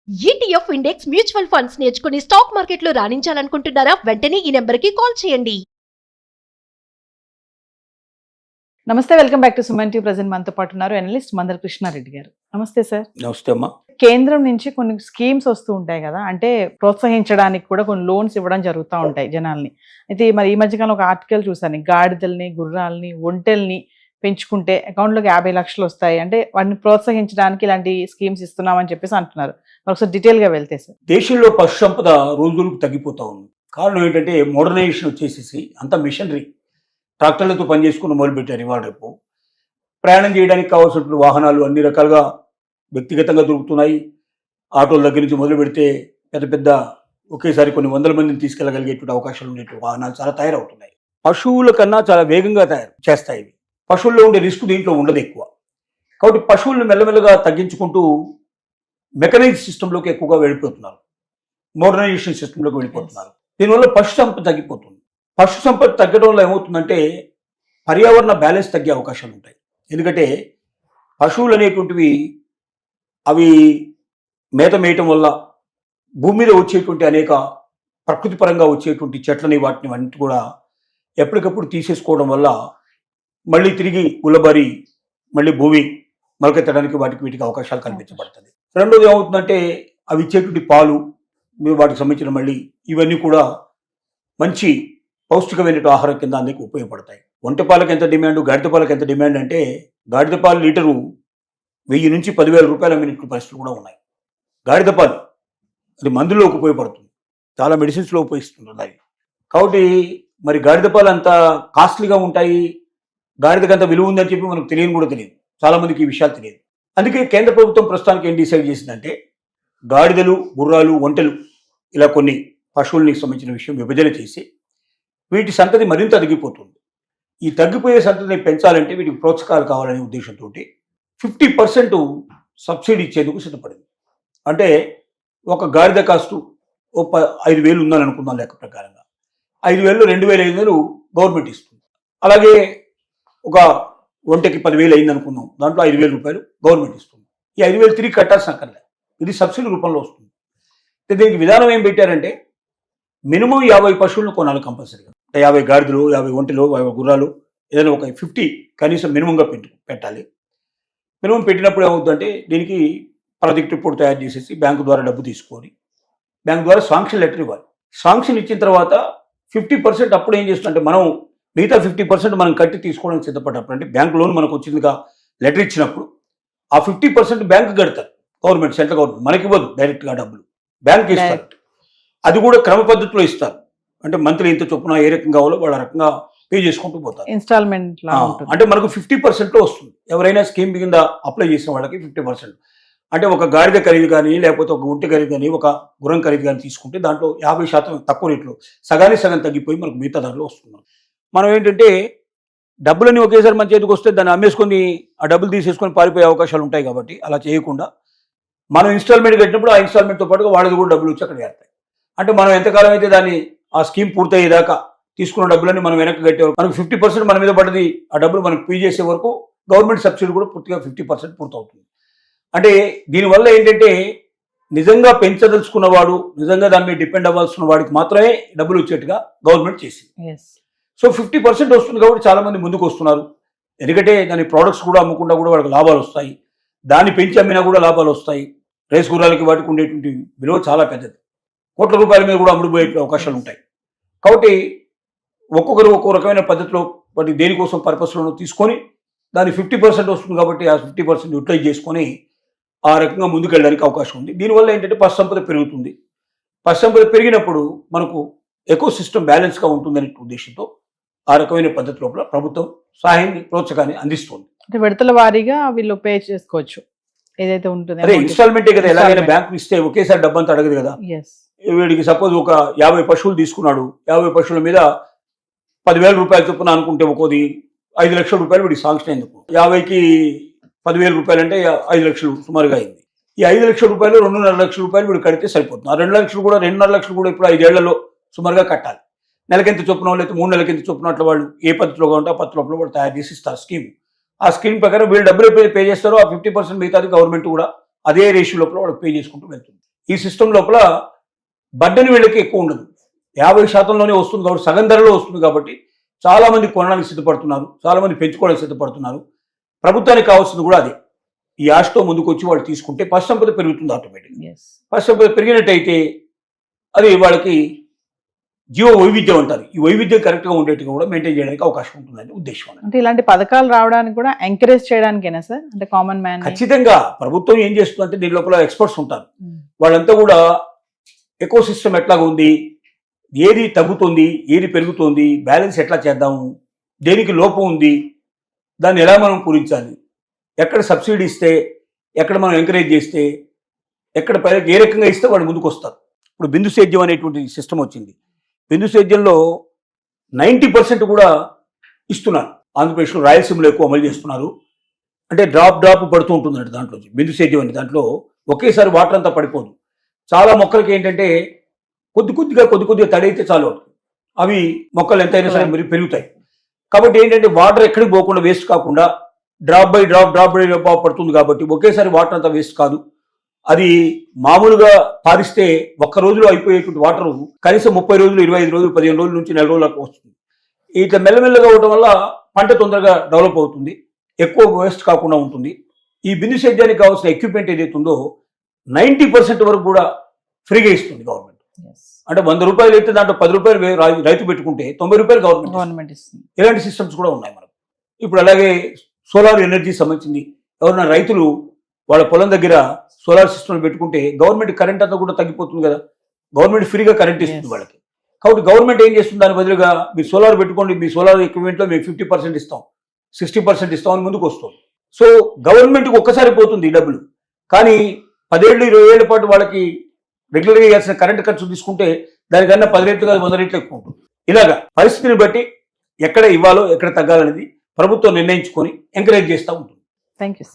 ETF index mutual funds నేర్చుకుని stock మార్కెట్లో రాణించాలనుకుంటున్నారా? వెంటనే ఈ నెంబర్కి కాల్ చేయండి. నమస్తే, welcome back to Suman TV. Present మనతో పాటు ఉన్నారు అనలిస్ట్ మందర కృష్ణారెడ్డి గారు. నమస్తే సార్. నమస్తే అమ్మా. కేంద్రం నుంచి కొన్ని స్కీమ్స్ వస్తూ ఉంటాయి కదా, అంటే ప్రోత్సహించడానికి కూడా కొన్ని లోన్స్ ఇవ్వడం జరుగుతూ ఉంటాయి జనాల్ని. అయితే మరి ఈ మధ్యకాలం ఒక ఆర్టికల్ చూసాను, గాడిదల్ని, గుర్రాలని, ఒంటెల్ని పెంచుకుంటే అకౌంట్లోకి 50 లక్షలు వస్తాయి, అంటే వాటిని ప్రోత్సహించడానికి ఇలాంటి స్కీమ్స్ ఇస్తున్నామని చెప్పేసి అంటున్నారు. మరి ఒకసారి డీటెయిల్గా వెళ్తే సార్. దేశంలో పశు సంపద రోజులకు తగ్గిపోతా ఉంది. కారణం ఏంటంటే మోడర్నైజేషన్ వచ్చేసేసి అంత మిషనరీ ట్రాక్టర్లతో పనిచేసుకుని మొదలుపెట్టారు. ఇవాళ రేపు ప్రయాణం చేయడానికి కావాల్సిన వాహనాలు అన్ని రకాలుగా వ్యక్తిగతంగా దొరుకుతున్నాయి. ఆటోల దగ్గర నుంచి మొదలు పెడితే పెద్ద పెద్ద ఒకేసారి కొన్ని వందల మందిని తీసుకెళ్లగలిగేటువంటి అవకాశాలు ఉండేటువంటి వాహనాలు చాలా తయారవుతున్నాయి. పశువుల కన్నా చాలా వేగంగా తయారు చేస్తాయి ఇవి. పశువుల్లో ఉండే రిస్క్ దీంట్లో ఉండదు ఎక్కువ. కాబట్టి పశువులను మెల్లమెల్లగా తగ్గించుకుంటూ మెకనైజ్ సిస్టంలోకి ఎక్కువగా వెళ్ళిపోతున్నారు, మోడర్నైజేషన్ సిస్టంలోకి వెళ్ళిపోతున్నారు. దీనివల్ల పశు సంపద తగ్గిపోతుంది. పశు సంపద తగ్గడం వల్ల ఏమవుతుందంటే పర్యావరణ బ్యాలెన్స్ తగ్గే అవకాశాలు ఉంటాయి. ఎందుకంటే పశువులు అనేటువంటివి అవి మేత మేయటం వల్ల భూమి మీద వచ్చేటువంటి అనేక ప్రకృతి పరంగా వచ్చేటువంటి చెట్లని వాటిని అన్నిటి కూడా ఎప్పటికప్పుడు తీసేసుకోవడం వల్ల మళ్ళీ తిరిగి గుల్లబారి మళ్ళీ భూమి మొలకెత్తడానికి వీటికి అవకాశాలు కల్పించబడుతుంది. రెండోది ఏమవుతుందంటే అవి ఇచ్చేటువంటి పాలు, వాటికి సంబంధించిన మళ్ళీ ఇవన్నీ కూడా మంచి పౌష్టికమైన ఆహారం కింద అందరికి ఉపయోగపడతాయి. ఒంటె పాలకు ఎంత డిమాండ్, గాడిద పాలకు ఎంత డిమాండ్ అంటే గాడిద పాలు లీటరు 1000 నుంచి 10,000 రూపాయలు అమ్మినటువంటి పరిస్థితులు కూడా ఉన్నాయి. గాడిద పాలు అది మందులోకి ఉపయోగపడుతుంది, చాలా మెడిసిన్స్లో ఉపయోగిస్తుంది అది. కాబట్టి మరి గాడిద పాలు అంత కాస్ట్లీగా ఉంటాయి, గాడిదకి అంత విలువ ఉందని చెప్పి మనకు కూడా తెలియదు. చాలా మందికి ఈ విషయాలు తెలియదు. అందుకే కేంద్ర ప్రభుత్వం ప్రస్తుతానికి ఏం డిసైడ్ చేసిందంటే గాడిదలు, గుర్రాలు, ఒంటెలు ఇలా కొన్ని పశువులకు సంబంధించిన విషయం విభజన చేసి వీటి సంతతి మరింత తగ్గిపోతుంది. ఈ తగ్గిపోయే సంతతిని పెంచాలంటే వీటికి ప్రోత్సాహాలు కావాలనే ఉద్దేశంతో 50% సబ్సిడీ ఇచ్చేందుకు సిద్ధపడింది. అంటే ఒక గాడిద కాస్టు 5,000 ఉందని అనుకుందాం లెక్క ప్రకారంగా. 5,000లో 2,500 గవర్నమెంట్ ఇస్తుంది. అలాగే ఒక ఒంటెకి 10,000 అయింది అనుకుందాం, దాంట్లో 5,000 రూపాయలు గవర్నమెంట్ ఇస్తుంది. ఈ 5,000 తిరిగి కట్టాల్సిన అక్కర్లే, ఇది సబ్సిడీ రూపంలో వస్తుంది. దీనికి విధానం ఏం పెట్టారంటే మినిమం 50 పశువులను కొనాలి కంపల్సరీగా. 50 గాడిదలు, 50 ఒంటెలు, 50 గుర్రాలు, ఏదైనా ఒక 50 కనీసం మినిమంగా పెట్టాలి. మినిమం పెట్టినప్పుడు ఏమవుతుందంటే దీనికి ప్రాజెక్ట్ రిపోర్ట్ తయారు చేసేసి బ్యాంకు ద్వారా డబ్బు తీసుకొని బ్యాంకు ద్వారా శాంక్షన్ లెటర్ ఇవ్వాలి. శాంక్షన్ ఇచ్చిన తర్వాత 50% అప్పుడు ఏం చేస్తుందంటే మనం మిగతా 50% మనం కట్టి తీసుకోవడానికి సిద్ధపడ్డప్పుడు, అంటే బ్యాంక్ లోన్ మనకు వచ్చిందిగా లెటర్ ఇచ్చినప్పుడు ఆ 50% బ్యాంకు కడతారు గవర్నమెంట్, సెంట్రల్ గవర్నమెంట్. మనకి ఇవ్వదు డైరెక్ట్గా డబ్బులు, బ్యాంక్ ఇస్తారు. అది కూడా క్రమ పద్ధతిలో ఇస్తారు. అంటే మంత్లీ ఇంత చొప్పున ఏ రకంగా కావాలో వాళ్ళ రకంగా పే చేసుకుంటూ పోతారు. ఇన్స్టాల్మెంట్ అంటే మనకు 50%లో వస్తుంది. ఎవరైనా స్కీమ్ కింద అప్లై చేసిన వాళ్ళకి 50%. అంటే ఒక గాడిద ఖరీదు కానీ, లేకపోతే ఒక ఒంటె ఖరీదు కానీ, ఒక గుర్రం ఖరీదు కానీ తీసుకుంటే దాంట్లో 50% తక్కువ రేట్లో సగానికి సగం తగ్గిపోయి మనకు మిగతా దాంట్లో వస్తుంది. మనం ఏంటంటే డబ్బులని ఒకేసారి మన చేతికి వస్తే దాన్ని అమ్మేసుకొని ఆ డబ్బులు తీసేసుకొని పారిపోయే అవకాశాలు ఉంటాయి. కాబట్టి అలా చేయకుండా మనం ఇన్స్టాల్మెంట్ కట్టినప్పుడు ఆ ఇన్స్టాల్మెంట్తో పాటుగా వాళ్ళది కూడా డబ్బులు వచ్చి అక్కడ చేస్తాయి. అంటే మనం ఎంతకాలం అయితే దాన్ని ఆ స్కీమ్ పూర్తయ్యేదాకా తీసుకున్న డబ్బులని మనం వెనక్కి కట్టే వరకు మనకు 50% మన మీద పడ్డది, ఆ డబ్బులు మనకు పే చేసే వరకు గవర్నమెంట్ సబ్సిడీ కూడా పూర్తిగా 50% పూర్తవుతుంది. అంటే దీనివల్ల ఏంటంటే నిజంగా పెంచదలుచుకున్నవాడు, నిజంగా దాని మీద డిపెండ్ అవ్వాల్సిన వాడికి మాత్రమే డబ్బులు వచ్చేట్టుగా గవర్నమెంట్ చేసింది. సో 50% వస్తుంది కాబట్టి చాలా మంది ముందుకు వస్తున్నారు. ఎందుకంటే దాని ప్రోడక్ట్స్ కూడా అమ్ముకుంటా కూడా వాళ్ళకి లాభాలు వస్తాయి, దాన్ని పెంచి అమ్మినా కూడా లాభాలు వస్తాయి. రేస్ గుర్రాలకి వాటికి ఉండేటువంటి విలువ చాలా పెద్దది, కోట్ల రూపాయల మీద కూడా అమ్ముడుపోయే అవకాశాలు ఉంటాయి. కాబట్టి ఒక్కొక్కరు ఒక్కో రకమైన పద్ధతిలో వాటి దేనికోసం పర్పస్లను తీసుకొని దాని 50% వస్తుంది కాబట్టి ఆ 50% యూటిలైజ్ చేసుకొని ఆ రకంగా ముందుకు వెళ్ళడానికి అవకాశం ఉంది. దీనివల్ల ఏంటంటే పశు సంపద పెరుగుతుంది. పశు సంపద పెరిగినప్పుడు మనకు ఎకో సిస్టమ్ బ్యాలెన్స్గా ఉంటుందనే ఉద్దేశంతో ఆ రకమైన పద్ధతి లోపల ప్రభుత్వం సహాయాన్ని, ప్రోత్సాహాన్ని అందిస్తుంది. అంటే విడతల వారీగా వీళ్ళు పే చేసుకోవచ్చు ఏదైతే ఉంటుంది. అదే ఇన్స్టాల్మెంటే కదా, ఎలాగైనా బ్యాంకు ఇస్తే ఒకేసారి డబ్బంతా అడగదు కదా. వీడికి సపోజ్ ఒక 50 పశువులు తీసుకున్నాడు, 50 పశువుల మీద 10,000 రూపాయలు చొప్పున అనుకుంటే ఒక్కోది 5 లక్షల రూపాయలు వీడికి శాంక్షన్ అయింది. 50కి 10,000 రూపాయలు అంటే 5 లక్షలు సుమారుగా అయింది. ఈ 5 లక్షల రూపాయలు 2.5 లక్షల రూపాయలు వీడు కడితే సరిపోతుంది. ఆ 2.5 లక్షలు కూడా ఇప్పుడు 5 ఏళ్లలో సుమారుగా కట్టాలి. నెలకింత చొప్పున లేకపోతే 3 నెలకింత చొప్పున అట్లా వాళ్ళు ఏ పద్ధతిలో ఉంటే ఆ పద్ధతిలో వాళ్ళు తయారు చేసి ఇస్తారు స్కీమ్. ఆ స్కీమ్ ప్రకారం వీళ్ళు డబ్బులు పే చేస్తారో ఆ 50% మిగతాది గవర్నమెంట్ కూడా అదే రేషియో లోపల వాళ్ళకి పే చేసుకుంటూ వెళ్తుంది. ఈ సిస్టమ్ లోపల బడ్డని వీళ్ళకి ఎక్కువ ఉండదు, 50%లోనే వస్తుంది కాబట్టి, సగం ధరలో వస్తుంది కాబట్టి చాలా మంది కొనడానికి సిద్ధపడుతున్నారు, చాలా మంది పెంచుకోవడానికి సిద్ధపడుతున్నారు. ప్రభుత్వానికి కావాల్సింది కూడా అదే. ఈ ఆశతో ముందుకు వచ్చి వాళ్ళు తీసుకుంటే పశు సంపద పెరుగుతుంది ఆటోమేటిక్. పశు సంపద పెరిగినట్టయితే అది వాళ్ళకి జీవ వైవిధ్యం అంటారు, ఈ వైవిధ్యం కరెక్ట్గా ఉండేట్టుగా కూడా మెయింటైన్ చేయడానికి అవకాశం ఉంటుందని ఉద్దేశం. అంటే ఇలాంటి పథకాలు రావడానికి కూడా ఎంకరేజ్ చేయడానికేనా సార్, అంటే కామన్ మ్యాన్? ఖచ్చితంగా ప్రభుత్వం ఏం చేస్తుందంటే దీని లోపల ఎక్స్పర్ట్స్ ఉంటారు, వాళ్ళంతా కూడా ఎకో సిస్టమ్ ఎట్లాగా ఉంది, ఏది తగ్గుతుంది, ఏది పెరుగుతుంది, బ్యాలెన్స్ ఎట్లా చేద్దాము, దేనికి లోపం ఉంది, దాన్ని ఎలా మనం పూరించాలి, ఎక్కడ సబ్సిడీ ఇస్తే, ఎక్కడ మనం ఎంకరేజ్ చేస్తే, ఎక్కడ ఏ రకంగా ఇస్తే వాళ్ళు ముందుకు వస్తారు. ఇప్పుడు బిందు సేద్యం అనేటువంటి సిస్టమ్ వచ్చింది. బిందు సేద్యంలో 90% కూడా ఇస్తున్నారు. ఆంధ్రప్రదేశ్లో రాయలసీమలో ఎక్కువ అమలు చేస్తున్నారు. అంటే డ్రాప్ పడుతూ ఉంటుందండి దాంట్లో బిందు సేద్యం అని. దాంట్లో ఒకేసారి వాటర్ అంతా పడిపోదు. చాలా మొక్కలకి ఏంటంటే కొద్దిగా తడైతే చాలు, అవి మొక్కలు ఎంతైనా సరే పెరుగుతాయి. కాబట్టి ఏంటంటే వాటర్ ఎక్కడికి పోకుండా, వేస్ట్ కాకుండా డ్రాప్ బై డ్రాప్ పడుతుంది కాబట్టి ఒకేసారి వాటర్ అంతా వేస్ట్ కాదు. అది మామూలుగా పారిస్తే ఒక్క రోజులో అయిపోయేటువంటి వాటర్ కనీసం 30 రోజులు, 25 రోజులు, 15 రోజుల నుంచి 4 రోజులకు వస్తుంది. ఇట్లా మెల్లమెల్లగా అవడం వల్ల పంట తొందరగా డెవలప్ అవుతుంది, ఎక్కువ వేస్ట్ కాకుండా ఉంటుంది. ఈ బిందు సేద్యానికి కావాల్సిన ఎక్విప్మెంట్ ఏదైతే ఉందో 90% వరకు కూడా ఫ్రీగా ఇస్తుంది గవర్నమెంట్. అంటే 100 రూపాయలు అయితే దాంట్లో 10 రూపాయలు రైతు పెట్టుకుంటే 90 రూపాయలు గవర్నమెంట్ ఇస్తుంది. ఇలాంటి సిస్టమ్స్ కూడా ఉన్నాయి మనకు. ఇప్పుడు అలాగే సోలార్ ఎనర్జీ సంబంధించింది, ఎవరైనా రైతులు వాళ్ళ పొలం దగ్గర సోలార్ సిస్టమ్ పెట్టుకుంటే గవర్నమెంట్ కరెంట్ అంతా కూడా తగ్గిపోతుంది కదా, గవర్నమెంట్ ఫ్రీగా కరెంట్ ఇస్తుంది వాళ్ళకి. కాబట్టి గవర్నమెంట్ ఏం చేస్తుంది, దాని బదులుగా మీరు సోలార్ పెట్టుకోండి, మీ సోలార్ ఎక్విప్మెంట్లో మేము 50% ఇస్తాం, 60% ఇస్తాం అని ముందుకు వస్తుంది. సో గవర్నమెంట్కి ఒక్కసారి పోతుంది ఈ డబ్బులు, కానీ 10 ఏళ్ళు 20 ఏళ్ల పాటు వాళ్ళకి రెగ్యులర్గా ఇవ్వాల్సిన కరెంట్ ఖర్చు తీసుకుంటే దానికన్నా 10 రెట్లు కాదు 100 రెట్లు ఎక్కువ ఉంటుంది. ఇలాగా పరిస్థితిని బట్టి ఎక్కడ ఇవ్వాలో ఎక్కడ తగ్గాలనేది ప్రభుత్వం నిర్ణయించుకొని ఎంకరేజ్ చేస్తూ ఉంటుంది. Thank you.